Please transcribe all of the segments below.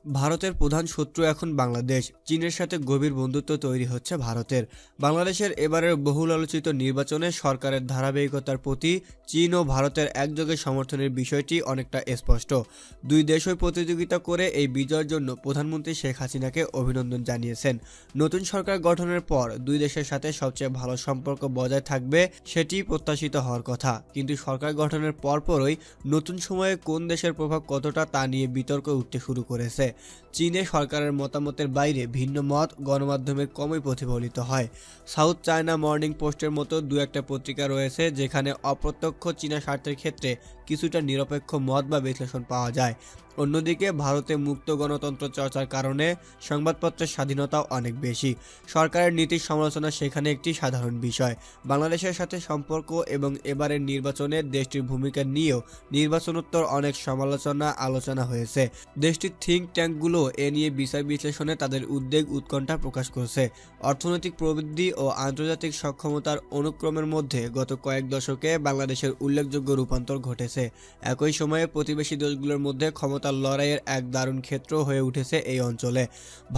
ভারতের প্রধান শত্রু এখন বাংলাদেশ। চীনের সাথে গভীর বন্ধুত্ব তৈরি হচ্ছে ভারতের। বাংলাদেশের এবারের বহুল আলোচিত নির্বাচনে সরকারের ধারাবাহিকতার প্রতি চীন ও ভারতের একযোগে সমর্থনের বিষয়টি অনেকটা স্পষ্ট। দুই দেশই প্রতিযোগিতা করে এই বিজয়ের জন্য প্রধানমন্ত্রী শেখ হাসিনাকে অভিনন্দন জানিয়েছেন। নতুন সরকার গঠনের পর দুই দেশের সাথে সবচেয়ে ভালো সম্পর্ক বজায় থাকবে, সেটি প্রত্যাশিত হওয়ার কথা। কিন্তু সরকার গঠনের পরপরই নতুন সময়ে কোন দেশের প্রভাব কতটা তা নিয়ে বিতর্ক উঠতে শুরু করেছে। চীনে সরকারের মতামতের বাইরে ভিন্ন মত গণমাধ্যমে কমই প্রতিফলিত হয়। সাউথ চায়না মর্নিং পোস্টের মতো দু একটা পত্রিকা রয়েছে যেখানে অপ্রত্যক্ষ চীনা স্বার্থের ক্ষেত্রে কিছুটা নিরপেক্ষ মত বা বিশ্লেষণ পাওয়া যায়। অন্যদিকে ভারতে মুক্ত গণতন্ত্র চর্চার কারণে সংবাদপত্রের স্বাধীনতাও অনেক বেশি। সরকারের নীতির সমালোচনা সেখানে একটি সাধারণ বিষয়। বাংলাদেশের সাথে সম্পর্ক এবং এবারের নির্বাচনে দেশটির ভূমিকা নিয়েও নির্বাচনোত্তর অনেক সমালোচনা আলোচনা হয়েছে। দেশটির থিঙ্ক ট্যাঙ্কগুলো এ নিয়ে বিষয় বিশ্লেষণে তাদের উদ্বেগ উৎকণ্ঠা প্রকাশ করছে। অর্থনৈতিক প্রবৃদ্ধি ও আন্তর্জাতিক সক্ষমতার অনুক্রমের মধ্যে গত কয়েক দশকে বাংলাদেশের উল্লেখযোগ্য রূপান্তর ঘটেছে। একই সময়ে প্রতিবেশী দেশগুলোর মধ্যে ক্ষমতার লড়াইয়ের এক দারুণ ক্ষেত্র হয়ে উঠেছে এই অঞ্চলে।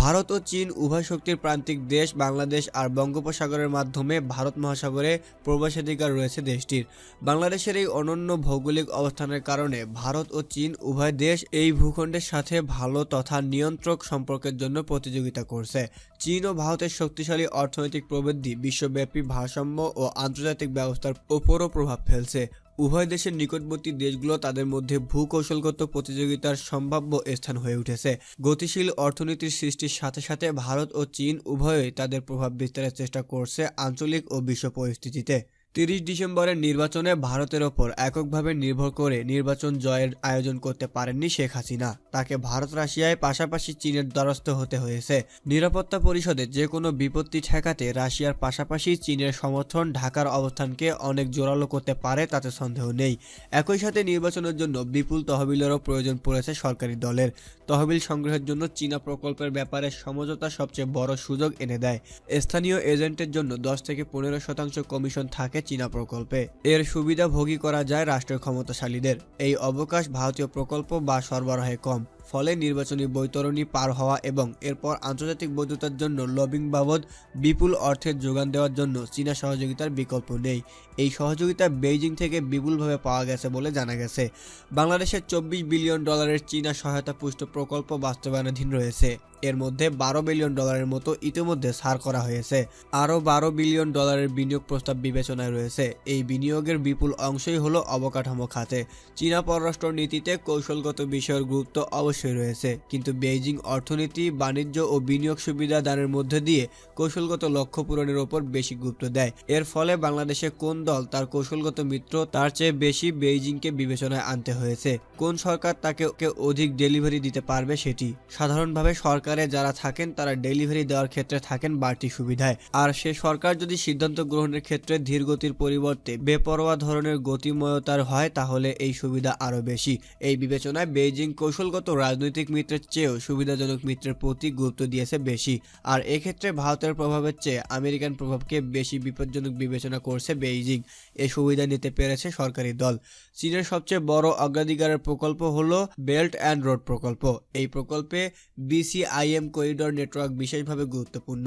ভারত ও চীন উভয় শক্তির প্রান্তিক দেশ। বাংলাদেশ আর বঙ্গোপসাগরের মাধ্যমে ভারত মহাসাগরে প্রবেশাধিকার রয়েছে দেশটির। বাংলাদেশের এই অনন্য ভৌগোলিক অবস্থানের কারণে ভারত ও চীন উভয় দেশ এই ভূখণ্ডের সাথে ভালো তথা নিয়ন্ত্রক সম্পর্কের জন্য প্রতিযোগিতা করছে। চীন ও ভারতের শক্তিশালী অর্থনৈতিক প্রবৃদ্ধি বিশ্বব্যাপী ভারসাম্য ও আন্তর্জাতিক ব্যবস্থার ওপরও প্রভাব ফেলছে। উভয় দেশের নিকটবর্তী দেশগুলো তাদের মধ্যে ভূকৌশলগত প্রতিযোগিতার সম্ভাব্য স্থান হয়ে উঠেছে। গতিশীল অর্থনীতির সৃষ্টির সাথে সাথে ভারত ও চীন উভয়ই তাদের প্রভাব বিস্তারের চেষ্টা করছে আঞ্চলিক ও বিশ্ব পরিস্থিতিতে। 30 ডিসেম্বরের নির্বাচনে ভারতের ওপর এককভাবে নির্ভর করে নির্বাচন জয়ের আয়োজন করতে পারেননি শেখ হাসিনা। তাকে ভারত রাশিয়ায় পাশাপাশি চীনের দ্বারস্থ হতে হয়েছে। নিরাপত্তা পরিষদে যে কোনো বিপত্তি ঠেকাতে রাশিয়ার পাশাপাশি চীনের সমর্থন ঢাকার অবস্থানকে অনেক জোরালো করতে পারে, তাতে সন্দেহ নেই। একই সাথে নির্বাচনের জন্য বিপুল তহবিলেরও প্রয়োজন পড়েছে সরকারি দলের। তহবিল সংগ্রহের জন্য চীনা প্রকল্পের ব্যাপারে সমঝোতা সবচেয়ে বড় সুযোগ এনে দেয়। স্থানীয় এজেন্টের জন্য 10 থেকে 15% কমিশন থাকে চীনা প্রকল্পে। এর সুবিধা ভোগী করা যায় রাষ্ট্রের ক্ষমতাশালীদের। এই অবকাশ ভারতীয় প্রকল্প বা সরবরাহে কম। ফলে নির্বাচনী বৈতরণী পার হওয়া এবং এরপর আন্তর্জাতিক বৈধতার জন্য লবিং বাবদ বিপুল অর্থের যোগান দেওয়ার জন্য চীনা সহযোগিতার বিকল্প নেই। এই সহযোগিতা বেইজিং থেকে বিপুলভাবে পাওয়া গেছে বলে জানা গেছে। বাংলাদেশের $24 বিলিয়ন চীনা সহায়তা পুষ্ট প্রকল্প বাস্তবায়নাধীন রয়েছে। এর মধ্যে $12 বিলিয়ন মতো ইতিমধ্যে ছাড় করা হয়েছে। আরও $12 বিলিয়ন বিনিয়োগ প্রস্তাব বিবেচনায় রয়েছে। এই বিনিয়োগের বিপুল অংশই হলো অবকাঠামো খাতে। চীনা পররাষ্ট্র নীতিতে কৌশলগত বিষয়ের গুরুত্ব অবশ্যই রয়েছে, কিন্তু বেইজিং অর্থনীতি, বাণিজ্য ও বিনিয়োগ সুবিধা দানের মধ্যে দিয়ে কৌশলগত লক্ষ্য পূরণের ওপর বেশি গুরুত্ব দেয়। এর ফলে বাংলাদেশে কোন দল তার কৌশলগত মিত্র তার চেয়ে বেশি বেইজিংকে বিবেচনায় আনতে হয়েছে। কোন সরকার তাকে অধিক ডেলিভারি দিতে পারবে সেটি। সাধারণভাবে সরকারে যারা থাকেন তারা ডেলিভারি দেওয়ার ক্ষেত্রে থাকেন বাড়তি সুবিধায়। আর সে সরকার যদি সিদ্ধান্ত গ্রহণের ক্ষেত্রে ধীরগতির পরিবর্তে বেপরোয়া ধরনের গতিময়তার হয় তাহলে এই সুবিধা আরও বেশি। এই বিবেচনায় বেইজিং কৌশলগত রাজনৈতিক মিত্রের চেয়েও সুবিধাজনক মিত্রের প্রতি গুরুত্ব দিয়েছে বেশি। আর এক্ষেত্রে ভারতের প্রভাবের চেয়ে আমেরিকান প্রভাবকে বেশি বিপজ্জনক বিবেচনা করছে বেইজিং। এই সুবিধা নিতে পেরেছে সরকারি দল। চীনের সবচেয়ে বড় অগ্রাধিকারের প্রকল্প হলো বেল্ট অ্যান্ড রোড প্রকল্প। এই প্রকল্পে BCIM করিডোর নেটওয়ার্ক বিশেষভাবে গুরুত্বপূর্ণ।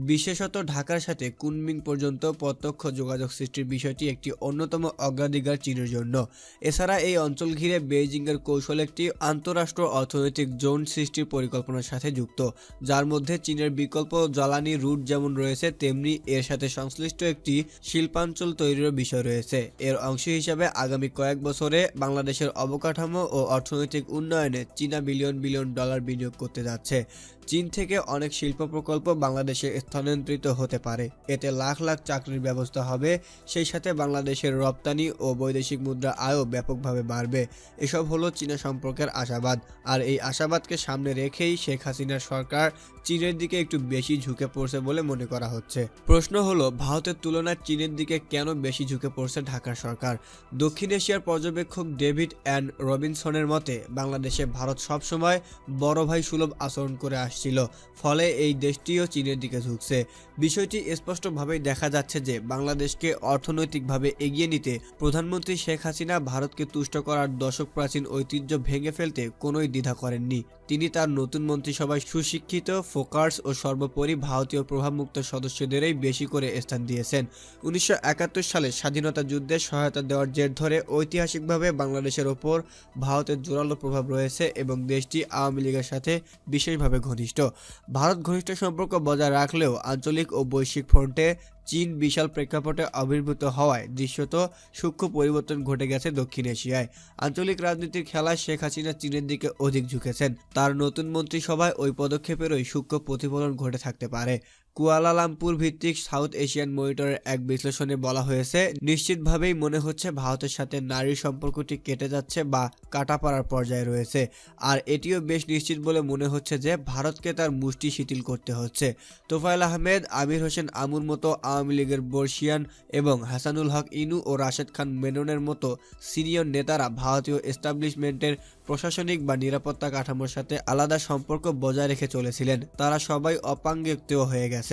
বিশেষত ঢাকার সাথে কুনমিং পর্যন্ত প্রত্যক্ষ যোগাযোগ সৃষ্টির বিষয়টি একটি অন্যতম অগ্রাধিকার চীনের জন্য। এছাড়া এই অঞ্চল ঘিরে বেইজিংয়ের কৌশল একটি আন্তঃরাষ্ট্র অর্থনৈতিক জোন সৃষ্টির পরিকল্পনার সাথে যুক্ত, যার মধ্যে চীনের বিকল্প জ্বালানি রুট যেমন রয়েছে তেমনি এর সাথে সংশ্লিষ্ট একটি শিল্পাঞ্চল তৈরির বিষয় রয়েছে। এর অংশ হিসাবে আগামী কয়েক বছরে বাংলাদেশের অবকাঠামো ও অর্থনৈতিক উন্নয়নে চীনা বিলিয়ন বিলিয়ন ডলার বিনিয়োগ করতে যাচ্ছে। চীন থেকে অনেক শিল্প প্রকল্প বাংলাদেশে স্থানান্তরিত হতে পারে। এতে লাখ লাখ চাকরির ব্যবস্থা হবে। সেই সাথে বাংলাদেশের রপ্তানি ও বৈদেশিক মুদ্রা আয়ও ব্যাপকভাবে বাড়বে। এসব হলো চীনা সম্পর্কের আশাবাদ। আর এই আশাবাদকে সামনে রেখেই শেখ হাসিনার সরকার চীনের দিকে একটু বেশি ঝুঁকে পড়ছে বলে মনে করা হচ্ছে। প্রশ্ন হলো, ভারতের তুলনায় চীনের দিকে কেন বেশি ঝুঁকে পড়ছে ঢাকার সরকার? দক্ষিণ এশিয়ার পর্যবেক্ষক ডেভিড অ্যান্ড রবিনসনের মতে বাংলাদেশে ভারত সবসময় বড় ভাই সুলভ আচরণ করে আসছিল, ফলে এই দেশটিও চীনের দিকে ঝুঁকছে। বিষয়টি স্পষ্টভাবেই দেখা যাচ্ছে যে বাংলাদেশকে অর্থনৈতিকভাবে এগিয়ে নিতে প্রধানমন্ত্রী শেখ হাসিনা ভারতকে তুষ্ট করার দশক প্রাচীন ঐতিহ্য ভেঙে ফেলতে কোনোই দ্বিধা করেননি। তিনি তার নতুন মন্ত্রিসভায় সুশিক্ষিত, ফোকাস ও সর্বোপরি ভারতীয় প্রভাবমুক্ত সদস্যদেরই বেশি করে স্থান দিয়েছেন। 1971 সালে স্বাধীনতা যুদ্ধে সহায়তা দেওয়ার জের ধরে ঐতিহাসিকভাবে বাংলাদেশের ওপর ভারতের জোরালো প্রভাব রয়েছে এবং দেশটি আওয়ামী লীগের সাথে বিশেষভাবে ঘনিষ্ঠ। ভারত ঘনিষ্ঠ সম্পর্ক বজায় রাখলেও আঞ্চলিক ও বৈশ্বিক ফ্রন্টে চীন বিশাল প্রেক্ষাপটে আবির্ভূত হওয়ায় দৃশ্যত সূক্ষ্ম পরিবর্তন ঘটে গেছে দক্ষিণ এশিয়ায়। আঞ্চলিক রাজনীতির খেলায় শেখ হাসিনা চীনের দিকে অধিক ঝুঁকেছেন। তার নতুন মন্ত্রিসভায় ওই পদক্ষেপেরই সূক্ষ্ম প্রতিফলন ঘটে থাকতে পারে। কুয়ালালামপুর ভিত্তিক সাউথ এশিয়ান মনিটরের এক বিশ্লেষণে বলা হয়েছে, নিশ্চিতভাবেই মনে হচ্ছে ভারতের সাথে নারীর সম্পর্কটি কেটে যাচ্ছে বা কাটা পড়ার পর্যায়ে রয়েছে। আর এটিও বেশ নিশ্চিত বলে মনে হচ্ছে যে ভারতকে তার মুষ্টি শিথিল করতে হচ্ছে। তোফায়েল আহমেদ, আমির হোসেন আমুর মতো আওয়ামী লীগের বর্ষিয়ান এবং হাসানুল হক ইনু ও রাশেদ খান মেননের মতো সিনিয়র নেতারা ভারতীয় এস্টাবলিশমেন্টের প্রশাসনিক বা নিরাপত্তা কাঠামোর সাথে আলাদা সম্পর্ক বজায় রেখে চলেছিলেন। তারা সবাই অপাঙ্গিকতেও হয়ে গেছে।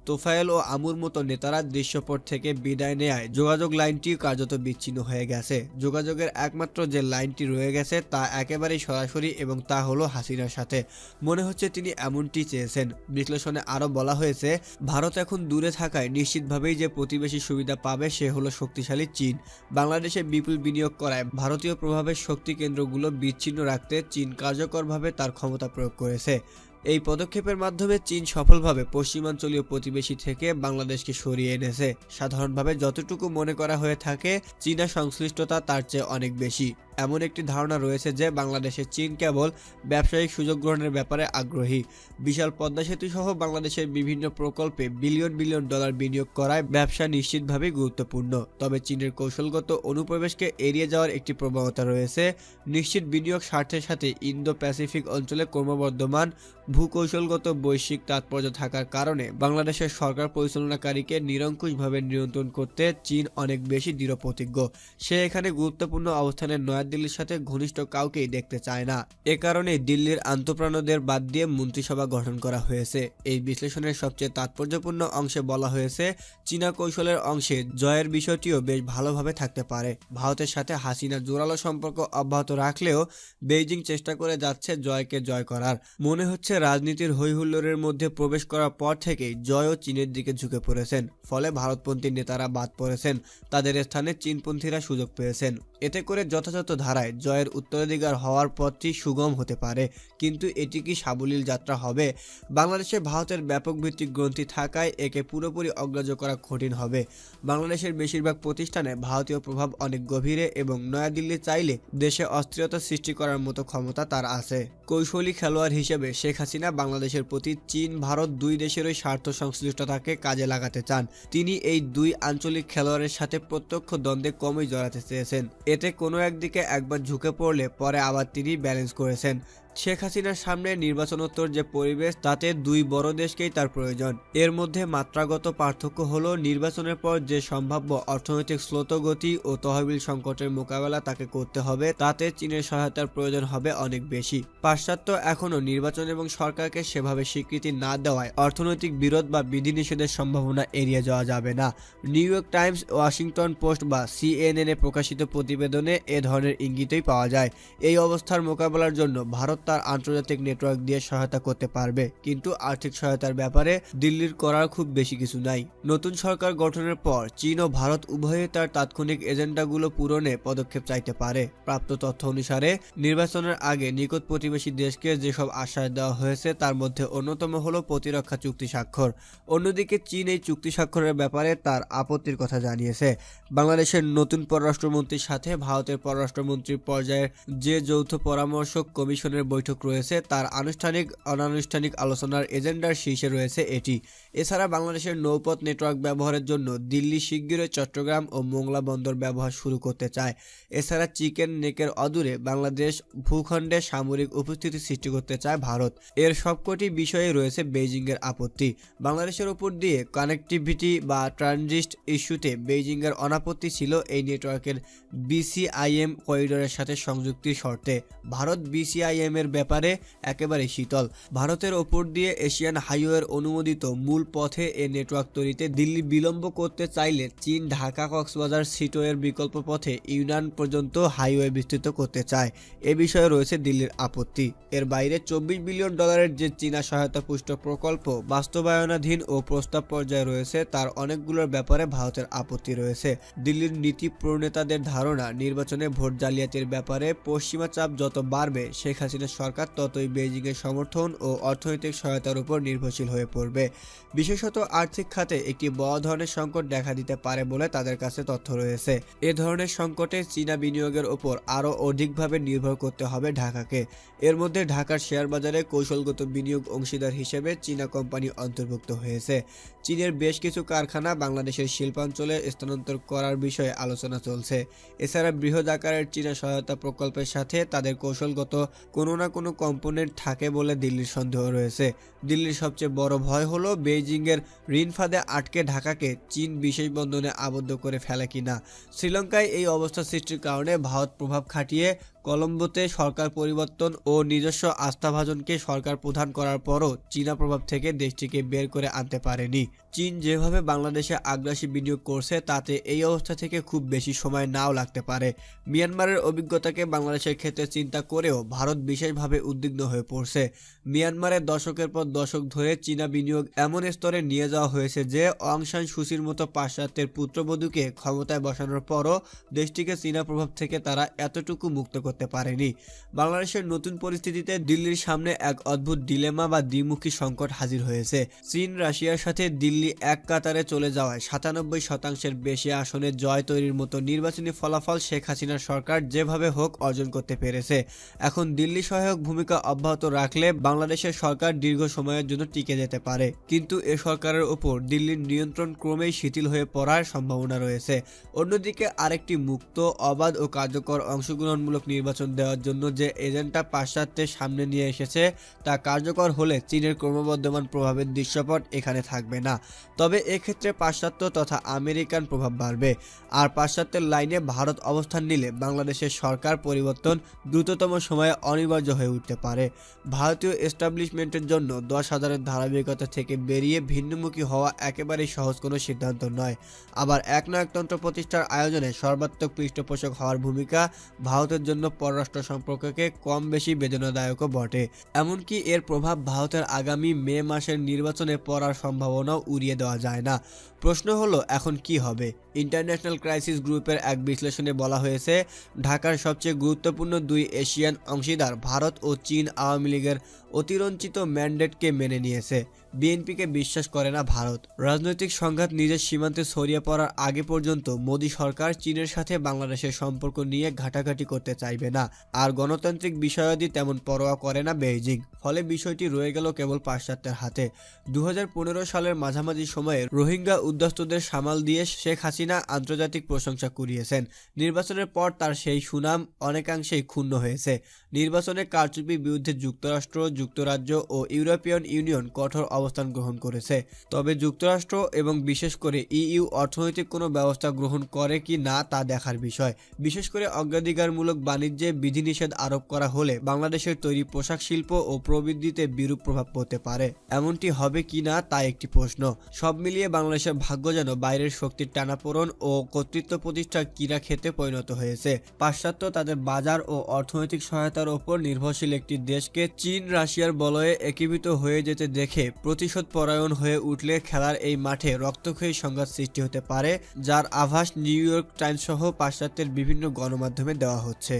তোফায়েল ও আমুর মতো নেতারা দৃশ্যপট থেকে বিদায় নেয়ায় যোগাযোগ লাইনটি কার্যত বিচ্ছিন্ন হয়ে গেছে। যোগাযোগের একমাত্র যে লাইনটি রয়ে গেছে তা একেবারেই সরাসরি এবং তা হলো হাসিনার সাথে। মনে হচ্ছে তিনি এমনটি চেয়েছেন। বিশ্লেষণে আরও বলা হয়েছে, ভারত এখন দূরে থাকায় নিশ্চিতভাবেই যে প্রতিবেশী সুবিধা পাবে সে হলো শক্তিশালী চীন। বাংলাদেশে বিপুল বিনিয়োগ করায় ভারতীয় প্রভাবের শক্তি কেন্দ্রগুলো বিচ্ছিন্ন রাখতে চীন কার্যকরভাবে তার ক্ষমতা প্রয়োগ করেছে। এই পদক্ষেপের মাধ্যমে চীন সফলভাবে পশ্চিমাঞ্চলীয় প্রতিবেশী থেকে বাংলাদেশকে সরিয়ে এনেছে। সাধারণভাবে যতটুকু মনে করা হয়ে থাকে চীনা সংশ্লিষ্টতা তার চেয়ে অনেক বেশি। এমন একটি ধারণা রয়েছে যে বাংলাদেশে চীন কেবল ব্যবসায়িক সুযোগ গ্রহণের ব্যাপারে আগ্রহী। বিশাল পদ্মা সেতু সহ বাংলাদেশের বিভিন্ন প্রকল্পে বিলিয়ন বিলিয়ন ডলার বিনিয়োগ করায় ব্যবসা নিশ্চিতভাবেই গুরুত্বপূর্ণ। তবে চীনের কৌশলগত অনুপ্রবেশকে এড়িয়ে যাওয়ার একটি প্রবণতা রয়েছে। নিশ্চিত বিনিয়োগ স্বার্থের সাথে ইন্দো প্যাসিফিক অঞ্চলে ক্রমবর্ধমান ভূকৌশলগত বৈশ্বিক তাৎপর্য থাকার কারণে বাংলাদেশের সরকার পরিচালনাকারীকে নিরঙ্কুশভাবে নিয়ন্ত্রণ করতে চীন অনেক বেশি দৃঢ়প্রতিজ্ঞ। সে এখানে গুরুত্বপূর্ণ অবস্থানে নয়াদিল্লির সাথে ঘনিষ্ঠ কাউকেই দেখতে চায় না। এ কারণে দিল্লির আন্তঃপ্রাণদের বাদ দিয়ে মন্ত্রিসভা গঠন করা হয়েছে। এই বিশ্লেষণের সবচেয়ে তাৎপর্যপূর্ণ অংশে বলা হয়েছে, চীনা কৌশলের অংশে জয়ের বিষয়টিও বেশ ভালোভাবে থাকতে পারে। ভারতের সাথে হাসিনা জোরালো সম্পর্ক অব্যাহত রাখলেও বেইজিং চেষ্টা করে যাচ্ছে জয়কে জয় করার। মনে হচ্ছে রাজনীতির হৈহুল্লোড়ের মধ্যে প্রবেশ করার পর থেকেই জয়ও চীনের দিকে ঝুঁকে পড়েছেন। ফলে ভারতপন্থী নেতারা বাদ পড়েছেন, তাদের স্থানে চীনপন্থীরা সুযোগ পেয়েছেন। এতে করে যথাযথ ধারায় জয়ের উত্তরাধিকার হওয়ার পথটি সুগম হতে পারে। কিন্তু এটি কি সাবলীল যাত্রা হবে? বাংলাদেশে ভারতের ব্যাপক ভিত্তিক গ্রন্থি থাকায় একে পুরোপুরি অগ্রাহ্য করা কঠিন হবে। বাংলাদেশের বেশিরভাগ প্রতিষ্ঠানে ভারতীয় প্রভাব অনেক গভীরে এবং নয়াদিল্লি চাইলে দেশে অস্থিরতা সৃষ্টি করার মতো ক্ষমতা তার আছে। কৌশলী খেলোয়াড় হিসেবে শেখ হাসিনা বাংলাদেশের প্রতি চীন ভারত দুই দেশেরই স্বার্থ সংশ্লিষ্টতাকে কাজে লাগাতে চান। তিনি এই দুই আঞ্চলিক খেলোয়াড়ের সাথে প্রত্যক্ষ দ্বন্দ্বে কমই জড়াতে চেয়েছেন। এতে কোনো একদিকে একবার ঝুঁকে পড়লে পরে আবার তিনি ব্যালেন্স করেছেন। শেখ হাসিনার সামনে নির্বাচনোত্তর যে পরিবেশ, তাতে দুই বড় দেশকেই তার প্রয়োজন। এর মধ্যে মাত্রাগত পার্থক্য হলো নির্বাচনের পর যে সম্ভাব্য অর্থনৈতিক স্রোতগতি ও তহবিল সংকটের মোকাবেলা তাকে করতে হবে, তাতে চীনের সহায়তার প্রয়োজন হবে অনেক বেশি। পাশ্চাত্য এখনও নির্বাচন এবং সরকারকে সেভাবে স্বীকৃতি না দেওয়ায় অর্থনৈতিক বিরোধ বা বিধিনিষেধের সম্ভাবনা এড়িয়ে যাওয়া যাবে না। New York Times, Washington post বা CNN-এ প্রকাশিত প্রতিবেদনে এ ধরনের ইঙ্গিতই পাওয়া যায়। এই অবস্থার মোকাবেলার জন্য ভারত তার আন্তর্জাতিক নেটওয়ার্ক দিয়ে সহায়তা করতে পারবে, কিন্তু আর্থিক সহায়তার ব্যাপারে দিল্লির করার খুব বেশি কিছু নাই। নতুন সরকার গঠনের পর চীন ও ভারত উভয়ে তার তাৎক্ষণিক এজেন্ডাগুলো পূরণে পদক্ষেপ চাইতে পারে। প্রাপ্ত তথ্য অনুসারে নির্বাচনের আগে নিকট প্রতিবেশী দেশকে যেসব আশ্বাস দেওয়া হয়েছে তার মধ্যে অন্যতম হলো প্রতিরক্ষা চুক্তি স্বাক্ষর। অন্যদিকে চীন এই চুক্তি স্বাক্ষরের ব্যাপারে তার আপত্তির কথা জানিয়েছে। বাংলাদেশের নতুন পররাষ্ট্রমন্ত্রীর সাথে ভারতের পররাষ্ট্রমন্ত্রীর পর্যায়ের যে যৌথ পরামর্শক কমিশনের বৈঠক রয়েছে তার আনুষ্ঠানিক অনানুষ্ঠানিক আলোচনার এজেন্ডার শীর্ষে রয়েছে এটি। এছাড়া বাংলাদেশের নৌপথ নেটওয়ার্ক ব্যবহারের জন্য দিল্লি শিগগিরই চট্টগ্রাম ও মোংলা বন্দর ব্যবহার শুরু করতে চায়। এছাড়া চিকেন নেকের অদূরে বাংলাদেশ ভূখণ্ডে সামরিক উপস্থিতি সৃষ্টি করতে চায় ভারত। এর সবকটি বিষয়ে রয়েছে বেইজিংয়ের আপত্তি। বাংলাদেশের উপর দিয়ে কানেক্টিভিটি বা ট্রানজিট ইস্যুতে বেইজিংয়ের অনাপত্তি ছিল এই নেটওয়ার্কের BCIM করিডোরের সাথে সংযুক্তির শর্তে। ভারত BCIM সিস্টেমের ব্যাপারে একেবারে শীতল। ভারতের ওপর দিয়ে এশিয়ান হাইওয়ের অনুমোদিত মূল পথে এ নেটওয়ার্ক তৈরিতে দিল্লি বিলম্ব করতে চাইলে চীন ঢাকা কক্সবাজার সিটোয়ের বিকল্প পথে ইউনান পর্যন্ত হাইওয়ে বিস্তৃত করতে চায়। এ বিষয়ে রয়েছে দিল্লির আপত্তি। এর বাইরে $24 বিলিয়ন যে চীনা সহায়তা পুষ্ট প্রকল্প বাস্তবায়নাধীন ও প্রস্তাব পর্যায়ে রয়েছে তার অনেকগুলোর ব্যাপারে ভারতের আপত্তি রয়েছে। দিল্লির নীতি প্রণেতাদের ধারণা, নির্বাচনে ভোট জালিয়াতির ব্যাপারে পশ্চিমা চাপ যত বাড়বে শেখ হাসিনার সরকার ততই বেইজিংয়ের সমর্থন ও অর্থনৈতিক সহায়তার উপর নির্ভরশীল হয়ে পড়বে। বিশেষত আর্থিক খাতে একটি বড় ধরনের সংকট দেখা দিতে পারে বলে তাদের কাছে তথ্য রয়েছে। এ ধরনের সংকটে চীনা বিনিয়োগের ওপর আরও অধিকভাবে নির্ভর করতে হবে ঢাকাকে। এর মধ্যে ঢাকার শেয়ার বাজারে কৌশলগত বিনিয়োগ অংশীদার হিসেবে চীনা কোম্পানি অন্তর্ভুক্ত হয়েছে। চীনের বেশ কিছু কারখানা বাংলাদেশের শিল্পাঞ্চলে স্থানান্তর করার বিষয়ে আলোচনা চলছে। এছাড়া বৃহৎ আকারের চীনা সহায়তা প্রকল্পের সাথে তাদের কৌশলগত কোনো না কোনো কম্পোনেন্ট থাকে বলে দিল্লির সন্দেহ রয়েছে। দিল্লির সবচেয়ে বড় ভয় হলো বেইজিংয়ের ঋণ ফাঁদে আটকে ঢাকাকে চীন বিশেষ বন্ধনে আবদ্ধ করে ফেলে কিনা। শ্রীলঙ্কায় এই অবস্থা সৃষ্টির কারণে ভারত প্রভাব খাটিয়ে কলম্বোতে সরকার পরিবর্তন ও নিজস্ব আস্থাভাজনকে সরকার প্রধান করার পরও চীনা প্রভাব থেকে দেশটিকে বের করে আনতে পারেনি। চীন যেভাবে বাংলাদেশে আগ্রাসী বিনিয়োগ করছে তাতে এই অবস্থা থেকে খুব বেশি সময় নাও লাগতে পারে। মিয়ানমারের অভিজ্ঞতাকে বাংলাদেশের ক্ষেত্রে চিন্তা করেও ভারত বিশেষভাবে উদ্বিগ্ন হয়ে পড়ছে। মিয়ানমারে দশকের পর দশক ধরে চীনা বিনিয়োগ এমন স্তরে নিয়ে যাওয়া হয়েছে যে অং সান সুচির মতো পাশ্চাত্যের পুত্রবধূকে ক্ষমতায় বসানোর পরও দেশটিকে চীনা প্রভাব থেকে তারা এতটুকু মুক্ত করতে পারেনি। বাংলাদেশের নতুন পরিস্থিতিতে দিল্লির সামনে এক অদ্ভুত ডিলেমা বা দ্বিমুখী সংকট হাজির হয়েছে। চীন রাশিয়ার সাথে দিল্লি এক কাতারে চলে যাওয়ায় 97% বেশি আসনে জয় তৈরির মতো নির্বাচনী ফলাফল শেখ হাসিনার সরকার যেভাবে হোক অর্জন করতে পেরেছে। এখন দিল্লি সহায়ক ভূমিকা অব্যাহত রাখলে বাংলাদেশের সরকার দীর্ঘ সময়ের জন্য টিকে যেতে পারে, কিন্তু এ সরকারের ওপর দিল্লির নিয়ন্ত্রণ ক্রমেই শিথিল হয়ে পড়ার সম্ভাবনা রয়েছে। অন্যদিকে আরেকটি মুক্ত, অবাধ ও কার্যকর অংশগ্রহণমূলক নির্বাচন দেওয়ার জন্য যে এজেন্ডা পাশ্চাত্যের সামনে নিয়ে এসেছে তা কার্যকর হলে চীনের ক্রমবর্ধমান প্রভাবের দৃশ্যপট এখানে থাকবে না। তবে এক্ষেত্রে পাশ্চাত্য তথা আমেরিকান প্রভাব বাড়বে। আর পাশ্চাত্যের লাইনে ভারত অবস্থান নিলে বাংলাদেশের সরকার পরিবর্তন দ্রুততম সময়ে অনিবার্য হয়ে উঠতে পারে। ভারতীয় এস্টাবলিশমেন্টের জন্য 10,000-এর ধারাবাহিকতা থেকে বেরিয়ে ভিন্নমুখী হওয়া একেবারেই সহজ কোনো সিদ্ধান্ত নয়। আবার একনায়কতন্ত্র প্রতিষ্ঠার আয়োজনে সর্বাত্মক পৃষ্ঠপোষক হওয়ার ভূমিকা ভারতের জন্য পররাষ্ট্র সম্পর্ককে কম বেশি বেদনাদায়কও বটে। এমনকি এর প্রভাব ভারতের আগামী মে মাসের নির্বাচনে পড়ার সম্ভাবনাও উড়িয়ে দেওয়া যায় না। প্রশ্ন হলো এখন কি হবে। ইন্টারন্যাশনাল ক্রাইসিস গ্রুপের এক বিশ্লেষণে বলা হয়েছে, ঢাকার সবচেয়ে গুরুত্বপূর্ণ দুই এশিয়ান অংশীদার ভারত ও চীন আওয়ামী লীগের অতিরঞ্চিত ম্যান্ডেটকে মেনে নিয়েছে। বিএনপিকে বিশ্বাস করে না ভারত। রাজনৈতিক সংঘাত নিজের সীমান্তে ছড়িয়ে পড়ার আগে পর্যন্ত মোদী সরকার চীনের সাথে বাংলাদেশের সম্পর্ক নিয়ে ঘাটাঘাটি করতে চাইবে না। আর গণতান্ত্রিক বিষয়াদি তেমন পরোয়া করে না বেইজিং। ফলে বিষয়টি রয়ে গেল কেবল পাশ্চাত্যের হাতে। 2015 সালের মাঝামাঝি সময়ে রোহিঙ্গা উদ্বাস্তুদের সামাল দিয়ে শেখ হাসিনা আন্তর্জাতিক প্রশংসা কুড়িয়েছেন। নির্বাচনের পর তার সেই সুনাম অনেকাংশেই ক্ষুণ্ণ হয়েছে। নির্বাচনে কারচুপির বিরুদ্ধে যুক্তরাষ্ট্র, যুক্তরাজ্য ও ইউরোপিয়ান ইউনিয়ন কঠোর অবস্থান গ্রহণ করেছে। তবে যুক্তরাষ্ট্র এবং বিশেষ করে ইইউ অর্থনৈতিক কোনো ব্যবস্থা গ্রহণ করে কি না তা দেখার বিষয়। বিশেষ করে অগ্রাধিকারমূলক বাণিজ্যে বিধিনিষেধ আরোপ করা হলে বাংলাদেশের তৈরি পোশাক শিল্প ও প্রবৃদ্ধিতে বিরূপ প্রভাব পড়তে পারে। এমনটি হবে কি না তা একটি প্রশ্ন। সব মিলিয়ে বাংলাদেশের ভাগ্য যেন বাইরের শক্তির টানাপোড়েন ও কর্তৃত্ব প্রতিষ্ঠার ক্রীড়া ক্ষেত্রে পরিণত হয়েছে। পাশ্চাত্য তাদের বাজার ও অর্থনৈতিক সহায়তার ওপর নির্ভরশীল একটি দেশকে চীন রাশিয়ার বলয়ে একীভূত হয়ে যেতে দেখে প্রতিশোধ পরায়ণ হয়ে উঠলে খেলার এই মাঠে রক্তক্ষয়ী সংঘাত সৃষ্টি হতে পারে, যার আভাস নিউ ইয়র্ক টাইমস সহ পাশ্চাত্যের বিভিন্ন গণমাধ্যমে দেওয়া হচ্ছে।